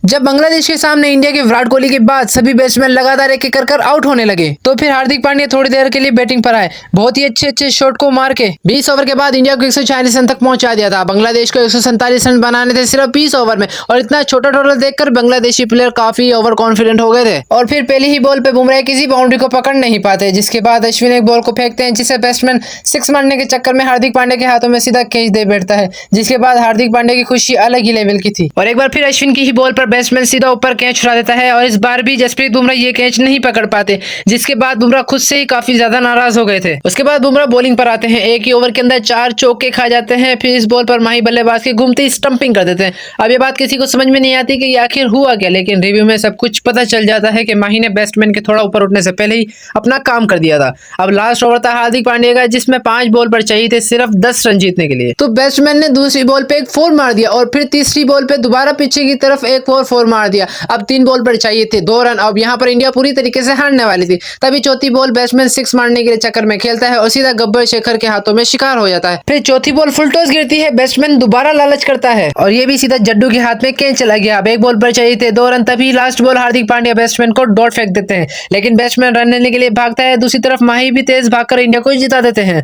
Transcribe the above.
जब बांग्लादेश के सामने इंडिया के विराट कोहली के बाद सभी बैट्समैन लगातार एक एक कर आउट होने लगे तो फिर हार्दिक पांड्या थोड़ी देर के लिए बैटिंग पर आए। बहुत ही अच्छे शॉट को मार के 20 ओवर के बाद इंडिया को 140 रन तक पहुंचा दिया था। बांग्लादेश को 147 रन बनाने थे सिर्फ 20 ओवर में, और इतना छोटा टोटल देखकर बांग्लादेशी प्लेयर काफी ओवर कॉन्फिडेंट हो गए थे। और फिर पहली ही बॉल पे बुमराह किसी बाउंड्री को पकड़ नहीं पाते, जिसके बाद अश्विन एक बॉल को फेंकते हैं जिसे बैट्समैन सिक्स मारने के चक्कर में हार्दिक पांड्या के हाथों में सीधा कैच दे बैठता है, जिसके बाद हार्दिक पांड्या की खुशी अलग ही लेवल की थी। और एक बार फिर अश्विन की ही बॉल पर बैट्समैन सीधा ऊपर कैच उड़ा देता है, और इस बार भी जसप्रीत बुमराह ये कैच नहीं पकड़ पाते, जिसके बाद बुमराह खुद से ही काफी ज्यादा नाराज हो गए थे। उसके बाद बुमराह बॉलिंग पर आते हैं, एक ही ओवर के अंदर 4 चौके खा जाते हैं। फिर इस बॉल पर माही बल्लेबाज के घूमते ही स्टंपिंग कर देते हैं। अब ये बात किसी को समझ में नहीं आती कि ये आखिर हुआ क्या, लेकिन रिव्यू में सब कुछ पता चल जाता है कि माही ने बैट्समैन के थोड़ा ऊपर उठने से पहले ही अपना काम कर दिया था। अब लास्ट ओवर था हार्दिक पांड्या का, जिसमें 5 बॉल पर चाहिए थे सिर्फ 10 रन जीतने के लिए। तो बैट्समैन ने दूसरी बॉल पे एक 4 मार दिया, और फिर तीसरी बॉल पे दोबारा पीछे की तरफ एक और 4 मार दिया। अब 3 बॉल पर चाहिए थे 2 रन। अब यहाँ पर इंडिया पूरी तरीके से हारने वाली थी। तभी चौथी बॉल बैट्समैन 6 मारने के लिए चक्कर में खेलता है और सीधा गब्बर शेखर के हाथों में शिकार हो जाता है। फिर चौथी बॉल फुल टॉस गिरती है, बैट्समैन दोबारा लालच करता है और ये भी सीधा जड्डू के हाथ में कैच चला गया। अब एक बॉल पर चाहिए थे 2 रन। तभी last ball Hardik Pandya batsman co dot फेंक देते हैं, लेकिन बैट्समैन रन लेने के लिए भागता है। दूसरी तरफ माही भी तेज भागकर इंडिया को जिता देते हैं।